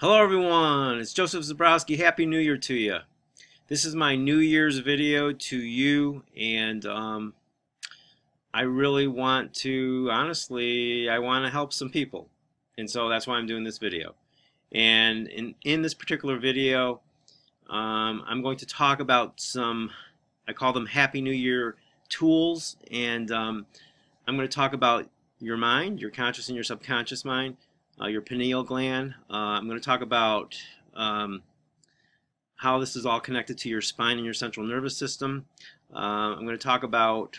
Hello everyone, it's Joseph Zabrowski. Happy New Year to you. This is my New Year's video to you, and I really want to, honestly, I want to help some people. And so that's why I'm doing this video. And in this particular video, I'm going to talk about some, I call them Happy New Year tools, and I'm going to talk about your mind, your conscious and your subconscious mind, your pineal gland. I'm going to talk about how this is all connected to your spine and your central nervous system. I'm going to talk about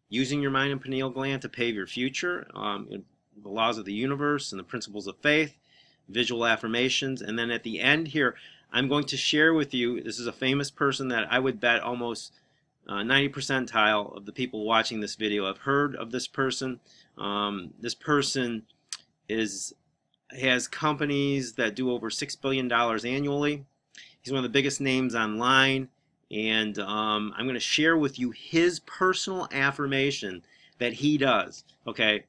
using your mind and pineal gland to pave your future, the laws of the universe and the principles of faith, visual affirmations, and then at the end here, I'm going to share with you, this is a famous person that I would bet almost 90 percentile of the people watching this video have heard of this person. This person has companies that do over $6 billion annually. He's one of the biggest names online, and I'm going to share with you his personal affirmation that he does. Okay,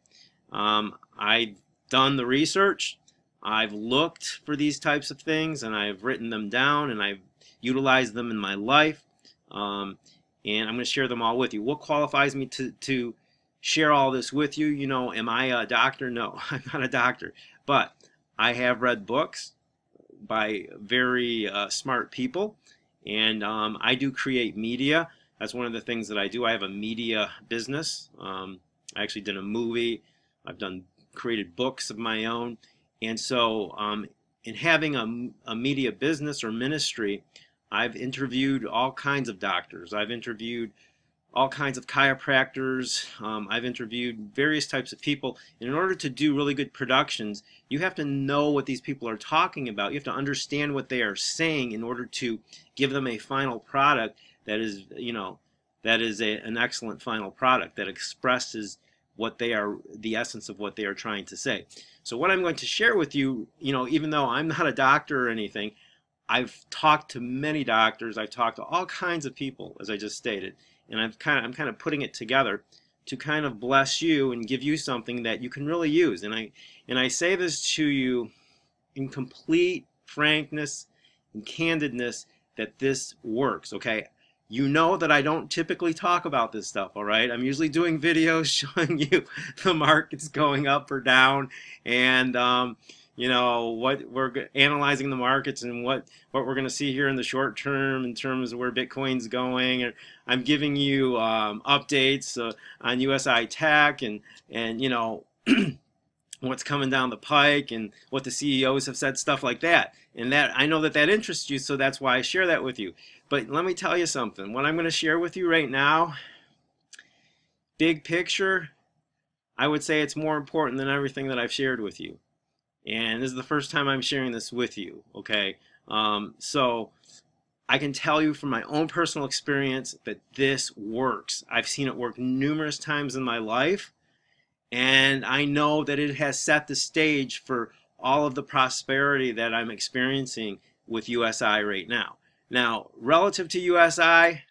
I've done the research, I've looked for these types of things, and I've written them down, and I've utilized them in my life, and I'm going to share them all with you. What qualifies me to share all this with you? You know, am I a doctor? No, I'm not a doctor. But I have read books by very smart people, and I do create media. That's one of the things that I do. I have a media business. I actually did a movie. I've created books of my own. And so in having a media business or ministry, I've interviewed all kinds of doctors. I've interviewed all kinds of chiropractors. I've interviewed various types of people. And in order to do really good productions, you have to know what these people are talking about. You have to understand what they are saying in order to give them a final product that is, you know, that is an excellent final product that expresses what they are, the essence of what they are trying to say. So what I'm going to share with you, you know, even though I'm not a doctor or anything, I've talked to many doctors. I've talked to all kinds of people, as I just stated. And I'm kind of putting it together to kind of bless you and give you something that you can really use. And I say this to you in complete frankness and candidness that this works. Okay, you know that I don't typically talk about this stuff. All right, I'm usually doing videos showing you the markets going up or down, and you know, what we're analyzing the markets and what we're going to see here in the short term in terms of where Bitcoin's going. And I'm giving you updates on USI tech and you know what's coming down the pike and what the CEOs have said, stuff like that. And that I know that that interests you, so that's why I share that with you. But let me tell you something. What I'm going to share with you right now, big picture, I would say it's more important than everything that I've shared with you. And this is the first time I'm sharing this with you, okay? So I can tell you from my own personal experience that this works. I've seen it work numerous times in my life, and I know that it has set the stage for all of the prosperity that I'm experiencing with USI right now. Now, relative to USI,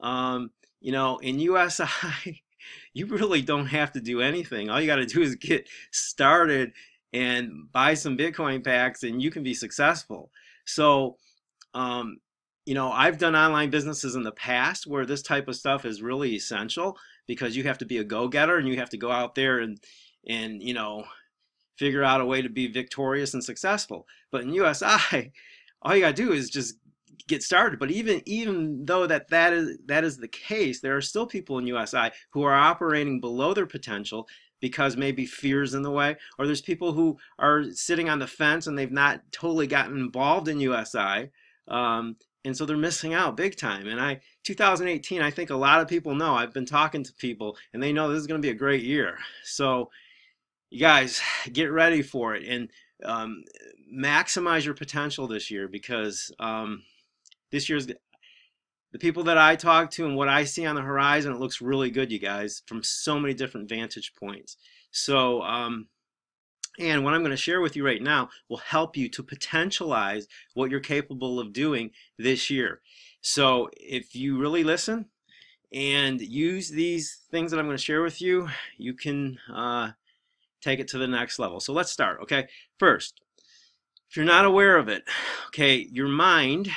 you know, in USI, you really don't have to do anything. All you got to do is get started and buy some Bitcoin packs and you can be successful. So, you know, I've done online businesses in the past where this type of stuff is really essential because you have to be a go-getter and you have to go out there and you know, figure out a way to be victorious and successful. But in USI, all you got to do is just get started. But even though that is the case, there are still people in USI who are operating below their potential because maybe fear's in the way, or there's people who are sitting on the fence and they've not totally gotten involved in USI, and so they're missing out big time. And 2018, I think a lot of people know, I've been talking to people and they know this is going to be a great year. So you guys get ready for it and maximize your potential this year, because this year's, the people that I talk to and what I see on the horizon, it looks really good, you guys, from so many different vantage points. So, and what I'm going to share with you right now will help you to potentialize what you're capable of doing this year. So if you really listen and use these things that I'm going to share with you, you can take it to the next level. So let's start, okay? First, If you're not aware of it, okay, your mind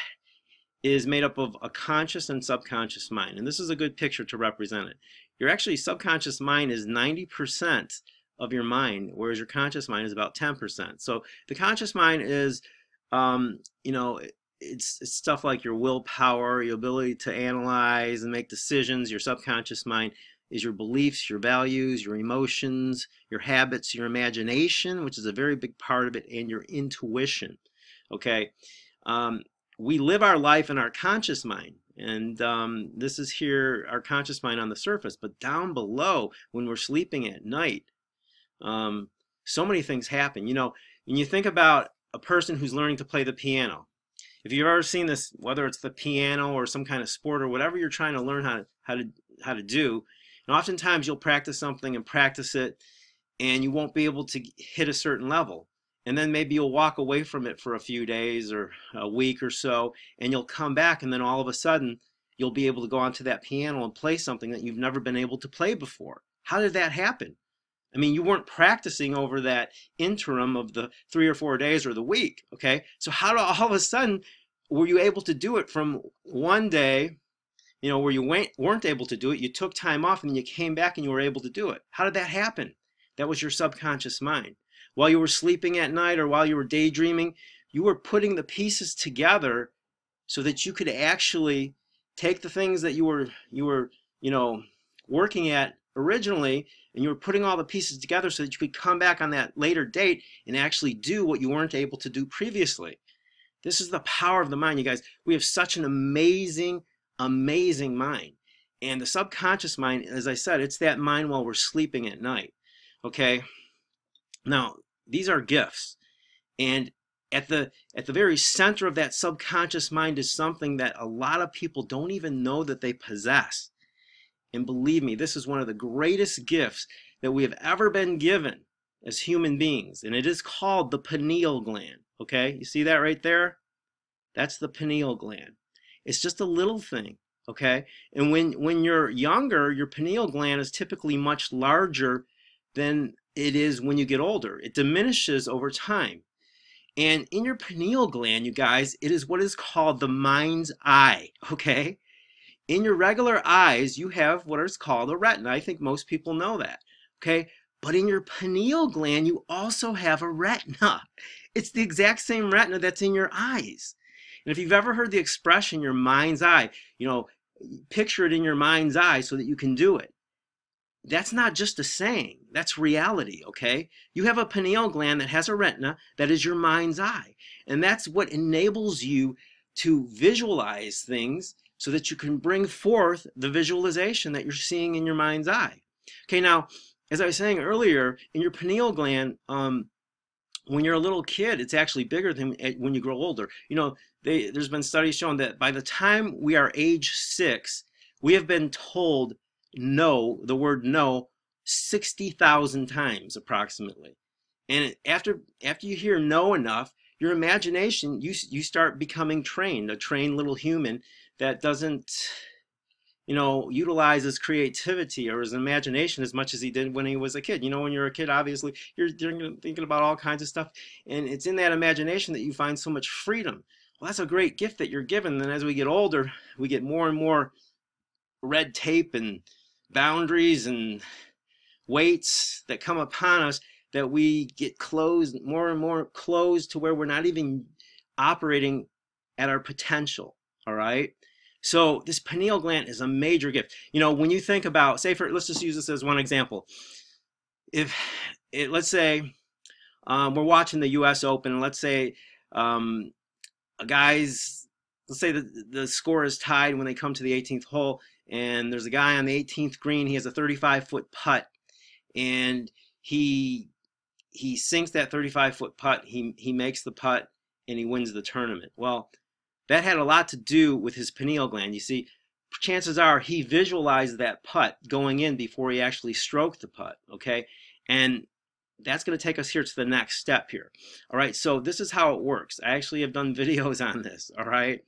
is made up of a conscious and subconscious mind. And this is a good picture to represent it. Your actually subconscious mind is 90% of your mind, whereas your conscious mind is about 10%. So the conscious mind is, you know, it's stuff like your willpower, your ability to analyze and make decisions. Your subconscious mind is your beliefs, your values, your emotions, your habits, your imagination, which is a very big part of it, and your intuition. Okay, we live our life in our conscious mind, and this is here, our conscious mind on the surface, but down below, when we're sleeping at night, so many things happen. You know, when you think about a person who's learning to play the piano, if you've ever seen this, whether it's the piano or some kind of sport or whatever you're trying to learn how to do, and oftentimes you'll practice something and practice it, and you won't be able to hit a certain level. And then maybe you'll walk away from it for a few days or a week or so, and you'll come back, and then all of a sudden you'll be able to go onto that piano and play something that you've never been able to play before. How did that happen? I mean, you weren't practicing over that interim of the 3 or 4 days or the week, okay? So how do all of a sudden were you able to do it from one day, you know, where you weren't able to do it, you took time off, and then you came back and you were able to do it? How did that happen? That was your subconscious mind. While you were sleeping at night or while you were daydreaming, you were putting the pieces together so that you could actually take the things that you were you know, working at originally, and you were putting all the pieces together so that you could come back on that later date and actually do what you weren't able to do previously. This is the power of the mind, you guys. We have such an amazing, amazing mind. And the subconscious mind, as I said, it's that mind while we're sleeping at night. Okay? Now, these are gifts. And at the very center of that subconscious mind is something that a lot of people don't even know that they possess. And believe me, this is one of the greatest gifts that we have ever been given as human beings. And it is called the pineal gland. Okay? You see that right there? That's the pineal gland. It's just a little thing. Okay? And when you're younger, your pineal gland is typically much larger than it is when you get older. It diminishes over time. And in your pineal gland, you guys, it is what is called the mind's eye. Okay? In your regular eyes, you have what is called a retina. I think most people know that. Okay? But in your pineal gland, you also have a retina. It's the exact same retina that's in your eyes. And if you've ever heard the expression, your mind's eye, you know, picture it in your mind's eye so that you can do it. That's not just a saying. That's reality, okay? You have a pineal gland that has a retina that is your mind's eye. And that's what enables you to visualize things so that you can bring forth the visualization that you're seeing in your mind's eye. Okay, now, as I was saying earlier, in your pineal gland, when you're a little kid, it's actually bigger than when you grow older. You know, there's been studies showing that by the time we are age 6, we have been told no, the word no, 60,000 times approximately. And after you hear no enough, your imagination, you start becoming trained, a trained little human that doesn't, you know, utilize his creativity or his imagination as much as he did when he was a kid. You know, when you're a kid, obviously, you're thinking about all kinds of stuff, and it's in that imagination that you find so much freedom. Well, that's a great gift that you're given. And as we get older, we get more and more red tape and boundaries and weights that come upon us, that we get closed, more and more closed, to where we're not even operating at our potential. All right? So this pineal gland is a major gift. You know, when you think about, say, let's just use this as one example. Let's say we're watching the US Open, and let's say let's say the score is tied when they come to the 18th hole, and there's a guy on the 18th green. He has a 35-foot putt, and he sinks that 35-foot putt. He makes the putt, and he wins the tournament. Well, that had a lot to do with his pineal gland. You see, chances are he visualized that putt going in before he actually stroked the putt, okay? And that's going to take us here to the next step here. All right, so this is how it works. I actually have done videos on this, all right?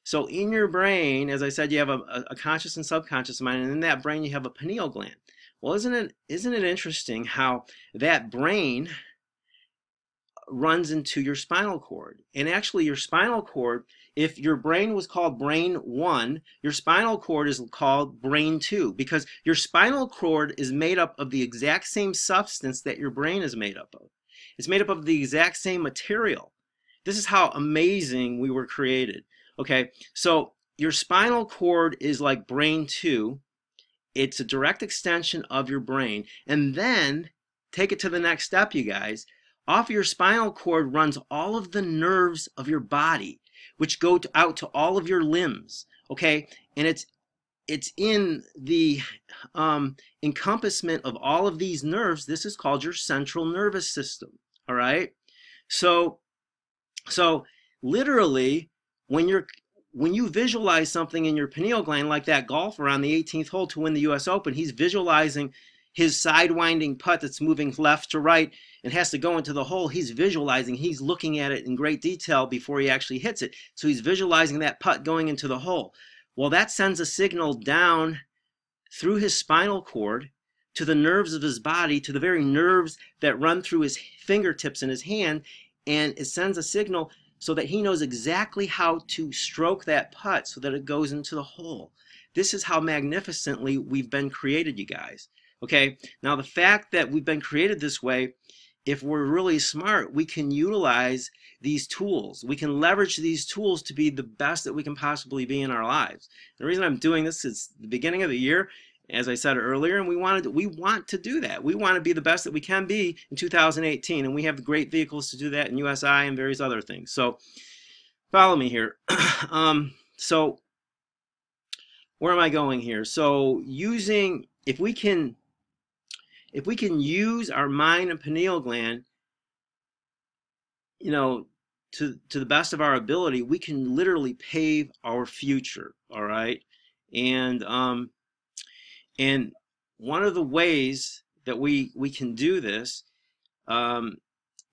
So in your brain, as I said, you have a conscious and subconscious mind, and in that brain you have a pineal gland. Well, isn't it interesting how that brain runs into your spinal cord. And actually your spinal cord, if your brain was called brain 1, your spinal cord is called brain 2, because your spinal cord is made up of the exact same substance that your brain is made up of. It's made up of the exact same material. This is how amazing we were created. Okay, so your spinal cord is like brain 2. It's a direct extension of your brain. And then take it to the next step, you guys. Off your spinal cord runs all of the nerves of your body, which go out to all of your limbs. Okay, and it's in the encompassment of all of these nerves. This is called your central nervous system. All right, so literally, when you visualize something in your pineal gland, like that golfer on the 18th hole to win the US Open, he's visualizing his sidewinding putt that's moving left to right and has to go into the hole. He's visualizing, he's looking at it in great detail before he actually hits it. So he's visualizing that putt going into the hole. Well, that sends a signal down through his spinal cord to the nerves of his body, to the very nerves that run through his fingertips in his hand, and it sends a signal so that he knows exactly how to stroke that putt so that it goes into the hole. This is how magnificently we've been created, you guys. Okay, now the fact that we've been created this way, if we're really smart, we can utilize these tools. We can leverage these tools to be the best that we can possibly be in our lives. The reason I'm doing this is the beginning of the year, as I said earlier, and we want to do that. We want to be the best that we can be in 2018, and we have great vehicles to do that in USI and various other things. So follow me here. So where am I going here? So if we can use our mind and pineal gland, to the best of our ability, we can literally pave our future. All right, and one of the ways that we can do this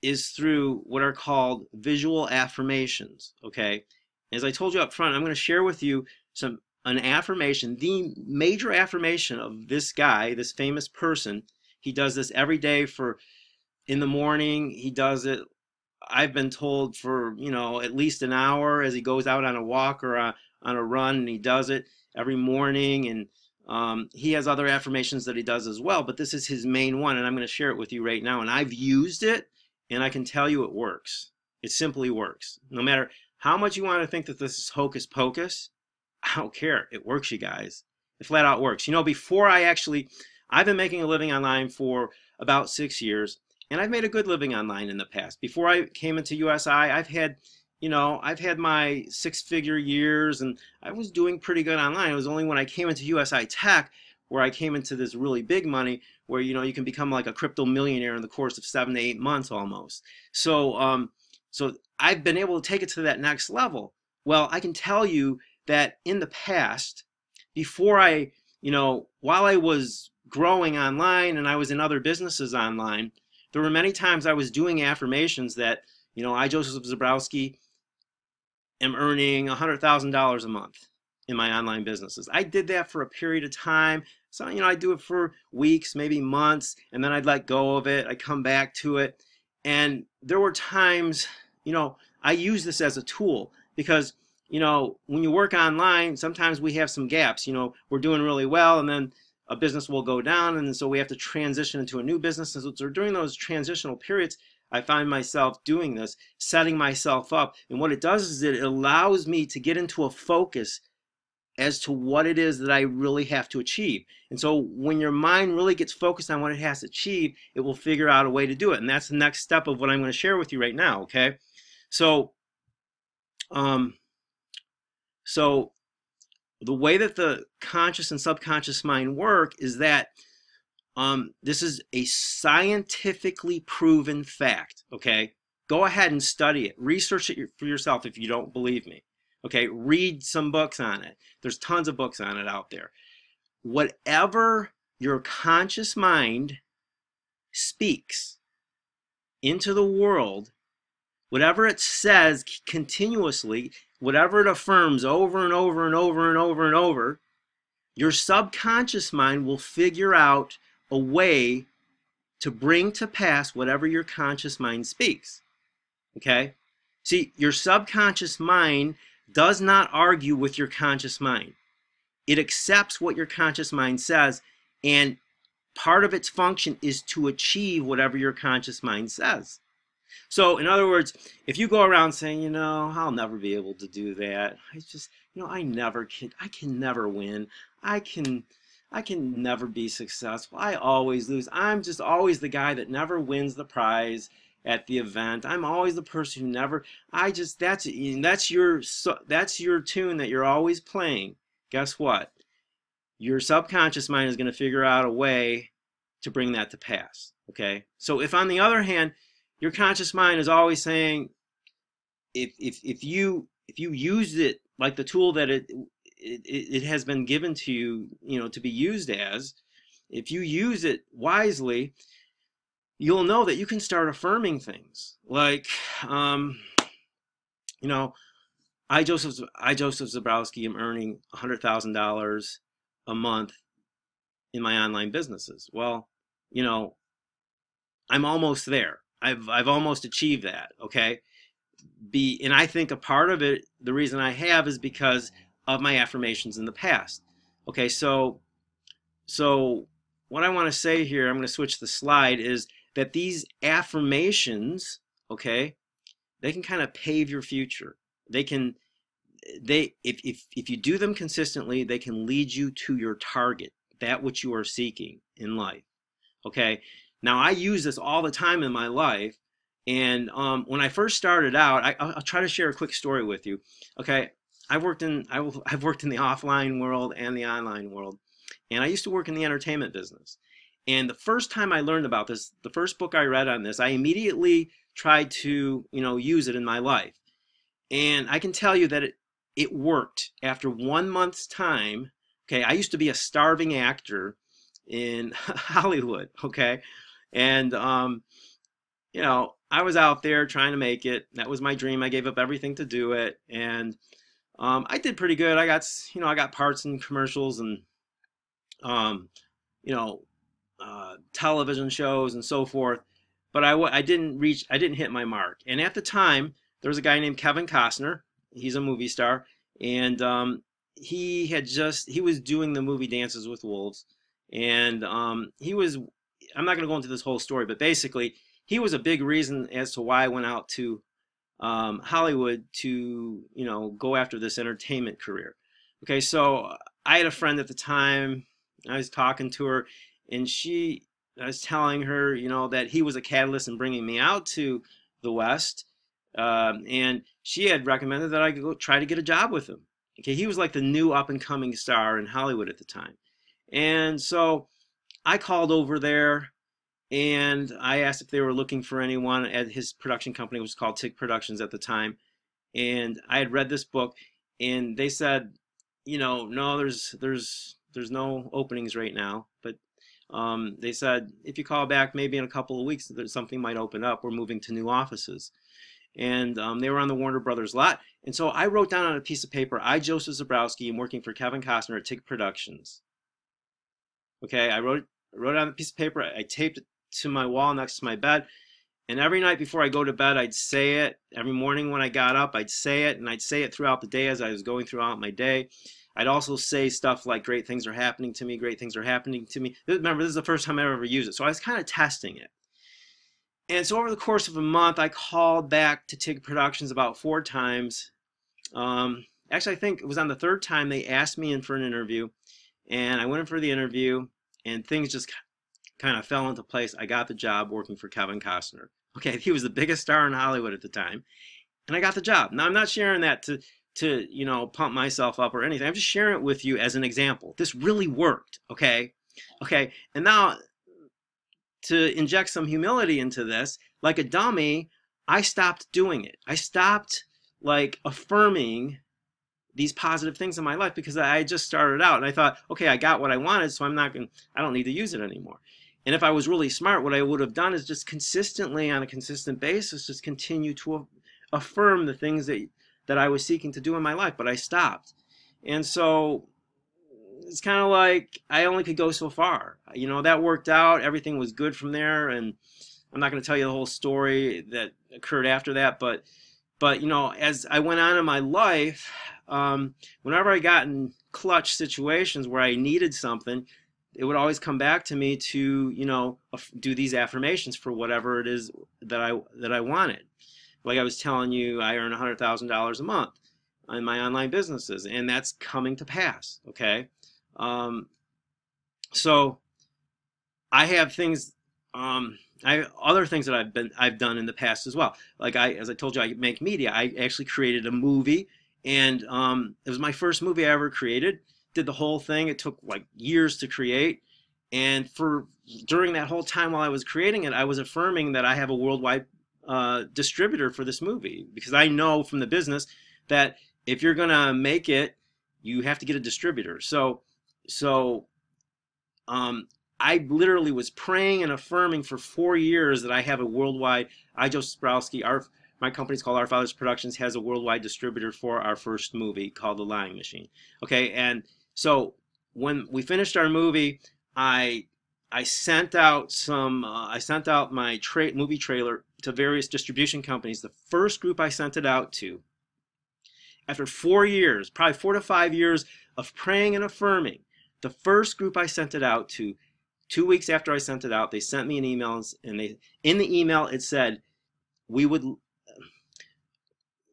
is through what are called visual affirmations. Okay, as I told you up front, I'm going to share with you an affirmation, the major affirmation of this guy, this famous person. He does this every day in the morning. He does it, I've been told, for at least an hour as he goes out on a walk or on a run, and he does it every morning. And he has other affirmations that he does as well, but this is his main one, and I'm going to share it with you right now. And I've used it, and I can tell you it works. It simply works. No matter how much you want to think that this is hocus pocus, I don't care. It works, you guys. It flat out works. Before I've been making a living online for about 6 years, and I've made a good living online in the past. Before I came into USI, I've had my 6-figure years, and I was doing pretty good online. It was only when I came into USI Tech where I came into this really big money, where you can become like a crypto millionaire in the course of 7 to 8 months almost. So I've been able to take it to that next level. Well, I can tell you that in the past, before while I was growing online and I was in other businesses online, there were many times I was doing affirmations that, I, Joseph Zabrowski, am earning $100,000 a month in my online businesses. I did that for a period of time. So, I'd do it for weeks, maybe months, and then I'd let go of it. I'd come back to it. And there were times, I use this as a tool because, when you work online, sometimes we have some gaps. We're doing really well, and then a business will go down, and so we have to transition into a new business. And so during those transitional periods, I find myself doing this, setting myself up. And what it does is it allows me to get into a focus as to what it is that I really have to achieve. And so when your mind really gets focused on what it has to achieve, it will figure out a way to do it. And that's the next step of what I'm going to share with you right now, okay? So the way that the conscious and subconscious mind work is that this is a scientifically proven fact, okay? Go ahead and study it. Research it for yourself if you don't believe me, okay? Read some books on it. There's tons of books on it out there. Whatever your conscious mind speaks into the world, whatever it says continuously, whatever it affirms over and over and over and over and over, your subconscious mind will figure out a way to bring to pass whatever your conscious mind speaks. Okay? See, your subconscious mind does not argue with your conscious mind. It accepts what your conscious mind says, and part of its function is to achieve whatever your conscious mind says. So, in other words, if you go around saying, I'll never be able to do that. I just, I can never win. I can never be successful. I always lose. I'm just always the guy that never wins the prize at the event. I'm always the person who never, that's your tune that you're always playing. Guess what? Your subconscious mind is going to figure out a way to bring that to pass. Okay? So if on the other hand, your conscious mind is always saying, if you use it like the tool that it has been given to you, to be used as, if you use it wisely, you'll know that you can start affirming things like, I, Joseph Zabrowski, am earning $100,000 a month in my online businesses. Well, I'm almost there. I've almost achieved that. Okay. And I think a part of it, the reason I have, is because of my affirmations in the past. Okay. So what I want to say here, I'm going to switch the slide, is that these affirmations, okay, they can kind of pave your future. If you do them consistently, they can lead you to your target, that which you are seeking in life. Okay. Now, I use this all the time in my life, and when I first started out, I'll try to share a quick story with you. Okay. I've worked in the offline world and the online world, and I used to work in the entertainment business. And the first time I learned about this, the first book I read on this, I immediately tried to, use it in my life. And I can tell you that it worked. After 1 month's time, okay, I used to be a starving actor in Hollywood, okay? And, I was out there trying to make it. That was my dream. I gave up everything to do it. And I did pretty good. I got parts in commercials and, television shows and so forth. But I didn't hit my mark. And at the time, there was a guy named Kevin Costner. He's a movie star. And he was doing the movie Dances with Wolves. And I'm not going to go into this whole story, but basically, he was a big reason as to why I went out to Hollywood to, go after this entertainment career. Okay, so I had a friend at the time. I was talking to her, and I was telling her, that he was a catalyst in bringing me out to the West, and she had recommended that I go try to get a job with him. Okay, he was like the new up-and-coming star in Hollywood at the time. And so I called over there, and I asked if they were looking for anyone at his production company, which was called TIG Productions at the time. And I had read this book, and they said, no, there's no openings right now. But they said, if you call back maybe in a couple of weeks, something might open up. We're moving to new offices. And they were on the Warner Brothers lot. And so I wrote down on a piece of paper, I, Joseph Zabrowski, am working for Kevin Costner at TIG Productions. Okay, I wrote it on a piece of paper. I taped it to my wall next to my bed. And every night before I go to bed, I'd say it. Every morning when I got up, I'd say it. And I'd say it throughout the day as I was going throughout my day. I'd also say stuff like, great things are happening to me, great things are happening to me. Remember, this is the first time I ever used it. So I was kind of testing it. And so over the course of a month, I called back to TIG Productions about 4 times. Actually, I think it was on the 3rd time they asked me in for an interview. And I went in for the interview, and things just kind of fell into place. I got the job working for Kevin Costner. Okay, he was the biggest star in Hollywood at the time. And I got the job. Now, I'm not sharing that to pump myself up or anything. I'm just sharing it with you as an example. This really worked, okay? Okay, and now to inject some humility into this, like a dummy, I stopped doing it. I stopped affirming these positive things in my life because I just started out and I thought, okay, I got what I wanted, so I don't need to use it anymore. And if I was really smart, what I would have done is just consistently, on a consistent basis, just continue to affirm the things that I was seeking to do in my life, but I stopped. And so it's kind of like I only could go so far. That worked out. Everything was good from there. And I'm not going to tell you the whole story that occurred after that. But you know, as I went on in my life, whenever I got in clutch situations where I needed something, it would always come back to me to, you know, do these affirmations for whatever it is that I wanted. Like I was telling you, I earn $100,000 a month in my online businesses, and that's coming to pass. Okay, so I have things. I have other things that I've done in the past as well. Like as I told you, I make media. I actually created a movie, and it was my first movie I ever created. Did the whole thing. It took like years to create, and during that whole time while I was creating it, I was affirming that I have a worldwide distributor for this movie, because I know from the business that if you're gonna make it, you have to get a distributor. So I literally was praying and affirming for 4 years that I have a worldwide. Joe Sprowski, my company's called Our Fathers Productions, has a worldwide distributor for our first movie called The Lying Machine. Okay, and so when we finished our movie, I sent out my movie trailer to various distribution companies. The first group I sent it out to, after 4 years, probably 4 to 5 years of praying and affirming, the first group I sent it out to, 2 weeks after I sent it out, they sent me an email, and in the email it said,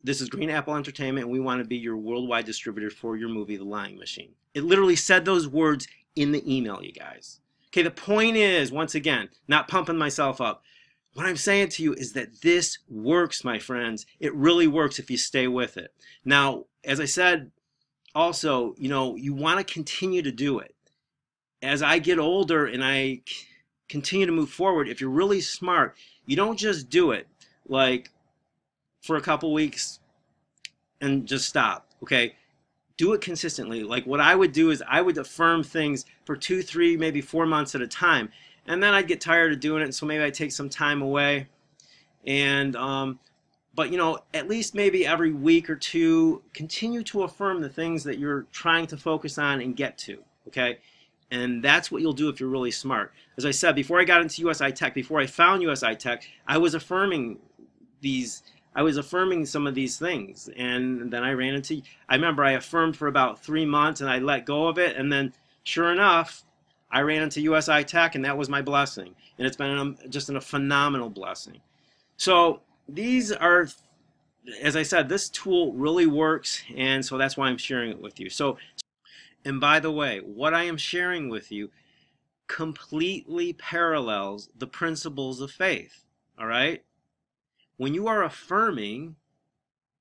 this is Green Apple Entertainment, and we want to be your worldwide distributor for your movie, The Lying Machine. It literally said those words in the email, you guys. Okay, the point is, once again, not pumping myself up. What I'm saying to you is that this works, my friends. It really works if you stay with it. Now, as I said, also, you know, you want to continue to do it. As I get older and I continue to move forward, if you're really smart, you don't just do it like for a couple weeks and just stop. Okay, do it consistently. Like what I would do is I would affirm things for 2, 3, maybe 4 months at a time, and then I'd get tired of doing it, so maybe I'd take some time away. And but you know, at least maybe every week or two, continue to affirm the things that you're trying to focus on and get to. Okay. And that's what you'll do if you're really smart. As I said, before I got into USI Tech, before I found USI Tech, I was affirming some of these things. And then I remember I affirmed for about 3 months and I let go of it. And then sure enough, I ran into USI Tech, and that was my blessing. And it's been just a phenomenal blessing. So these are, as I said, this tool really works. And so that's why I'm sharing it with you. And by the way, what I am sharing with you completely parallels the principles of faith. All right? When you are affirming,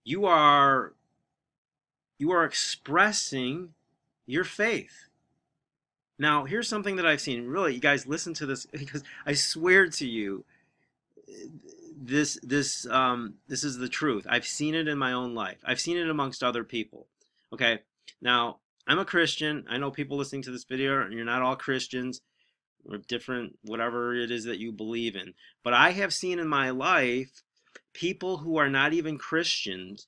you are expressing your faith. Now, here's something that I've seen. Really, you guys listen to this, because I swear to you, this is the truth. I've seen it in my own life. I've seen it amongst other people. Okay? Now, I'm a Christian. I know people listening to this video, and you're not all Christians, or different, whatever it is that you believe in. But I have seen in my life people who are not even Christians,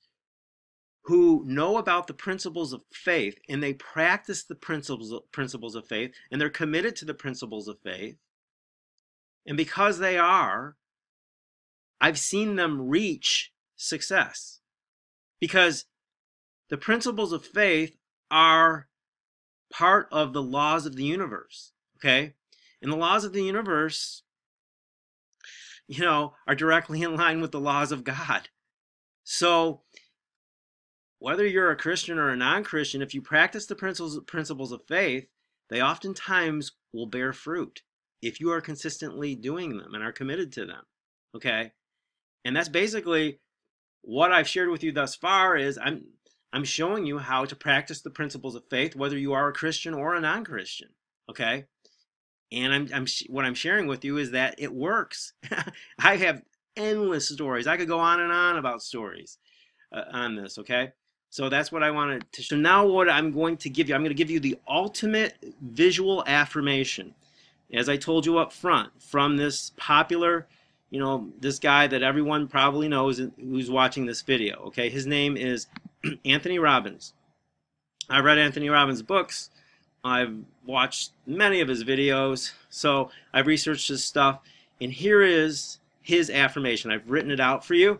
who know about the principles of faith, and they practice the principles of faith, and they're committed to the principles of faith. And because they are, I've seen them reach success. Because the principles of faith are part of the laws of the universe, okay? And the laws of the universe, you know, are directly in line with the laws of God. So whether you're a Christian or a non-Christian, if you practice the principles of faith, they oftentimes will bear fruit if you are consistently doing them and are committed to them, okay? And that's basically what I've shared with you thus far. Is I'm showing you how to practice the principles of faith, whether you are a Christian or a non-Christian, okay? And what I'm sharing with you is that it works. I have endless stories. I could go on and on about stories on this, okay? So that's what I wanted to show. Now what I'm going to give you the ultimate visual affirmation. As I told you up front, from this popular, you know, this guy that everyone probably knows who's watching this video, okay? His name is Anthony Robbins. I've read Anthony Robbins' books. I've watched many of his videos. So I've researched his stuff. And here is his affirmation. I've written it out for you.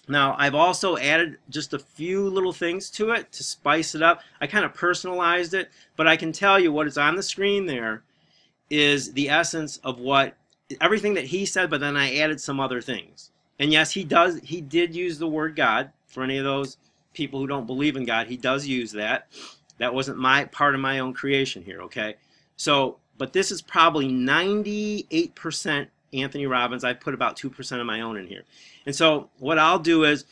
Now, I've also added just a few little things to it to spice it up. I kind of personalized it, but I can tell you what is on the screen there is the essence of what everything that he said, but then I added some other things. And yes, he did use the word God. For any of those people who don't believe in God, he does use that. That wasn't my part of my own creation here, okay? So, but this is probably 98% Anthony Robbins. I put about 2% of my own in here. And so what I'll do is,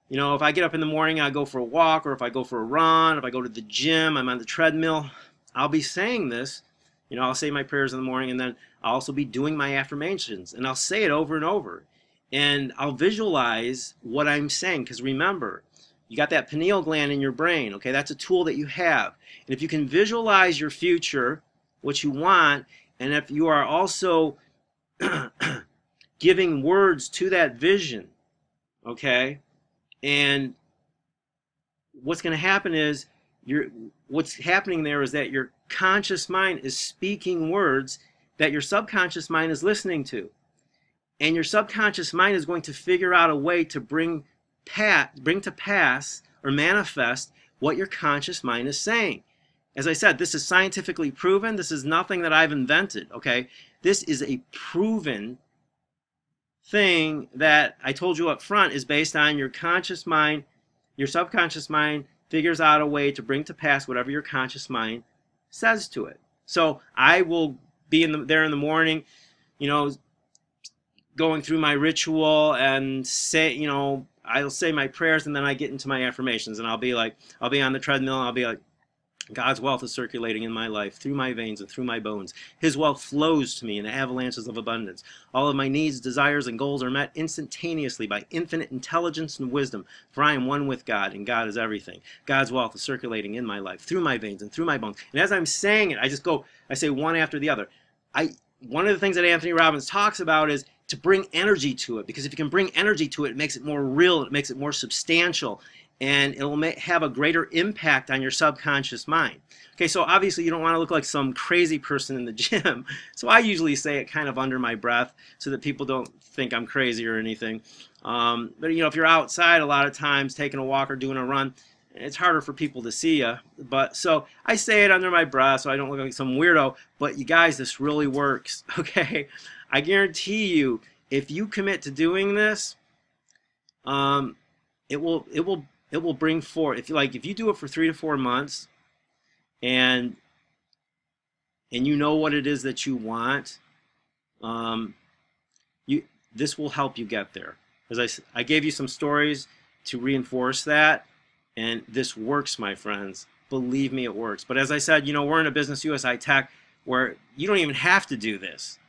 you know, if I get up in the morning, I go for a walk, or if I go for a run, if I go to the gym, I'm on the treadmill, I'll be saying this. You know, I'll say my prayers in the morning, and then I'll also be doing my affirmations, and I'll say it over and over. And I'll visualize what I'm saying, because remember, you got that pineal gland in your brain, okay? That's a tool that you have. And if you can visualize your future, what you want, and if you are also giving words to that vision, okay? And what's going to happen is, what's happening there is that your conscious mind is speaking words that your subconscious mind is listening to. And your subconscious mind is going to figure out a way to bring to pass or manifest what your conscious mind is saying. As I said, this is scientifically proven. This is nothing that I've invented, okay? This is a proven thing that I told you up front is based on your conscious mind. Your subconscious mind figures out a way to bring to pass whatever your conscious mind says to it. So I will be there in the morning, you know, going through my ritual and say, you know, I'll say my prayers, and then I get into my affirmations, and I'll be on the treadmill, and I'll be like, God's wealth is circulating in my life through my veins and through my bones. His wealth flows to me in avalanches of abundance. All of my needs, desires, and goals are met instantaneously by infinite intelligence and wisdom, for I am one with God, and God is everything. God's wealth is circulating in my life through my veins and through my bones. And as I'm saying it, I say one after the other. One of the things that Anthony Robbins talks about is to bring energy to it, because if you can bring energy to it, it makes it more real, it makes it more substantial, and it will have a greater impact on your subconscious mind. Okay, so obviously you don't want to look like some crazy person in the gym, so I usually say it kind of under my breath so that people don't think I'm crazy or anything. But you know, if you're outside a lot of times taking a walk or doing a run, it's harder for people to see you. But so I say it under my breath so I don't look like some weirdo. But you guys, this really works, okay? I guarantee you, if you commit to doing this, it will bring forth. If you do it for 3 to 4 months, and you know what it is that you want, this will help you get there. As I gave you some stories to reinforce that, and this works, my friends. Believe me, it works. But as I said, you know, we're in a business, USI Tech, where you don't even have to do this,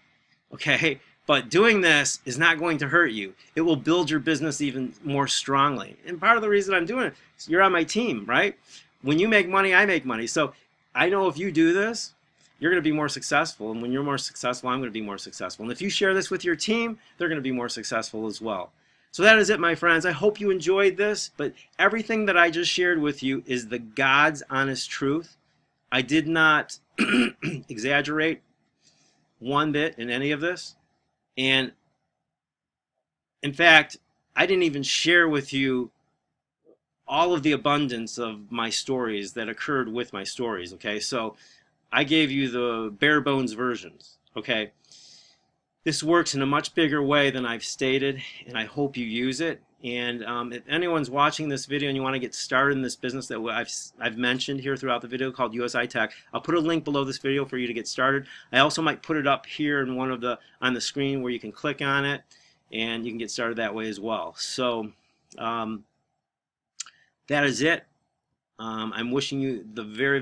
okay? But doing this is not going to hurt you. It will build your business even more strongly. And part of the reason I'm doing it is you're on my team, right? When you make money, I make money. So I know if you do this, you're going to be more successful. And when you're more successful, I'm going to be more successful. And if you share this with your team, they're going to be more successful as well. So that is it, my friends. I hope you enjoyed this. But everything that I just shared with you is the God's honest truth. I did not exaggerate one bit in any of this. And in fact, I didn't even share with you all of the abundance of my stories that occurred with my stories, okay? So I gave you the bare bones versions, okay? This works in a much bigger way than I've stated, and I hope you use it. And if anyone's watching this video and you want to get started in this business that I've mentioned here throughout the video called USI Tech, I'll put a link below this video for you to get started. I also might put it up here in on the screen where you can click on it, and you can get started that way as well. So that is it. I'm wishing you the very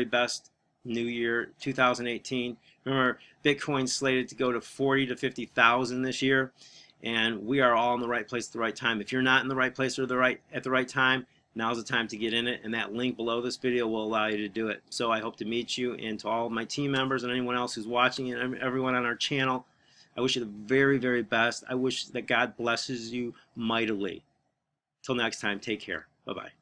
best new year 2018. Remember, Bitcoin's slated to go to 40 to 50,000 this year. And we are all in the right place at the right time. If you're not in the right place or at the right time, now's the time to get in it. And that link below this video will allow you to do it. So I hope to meet you, and to all of my team members and anyone else who's watching, and everyone on our channel, I wish you the very, very best. I wish that God blesses you mightily. Till next time, take care. Bye-bye.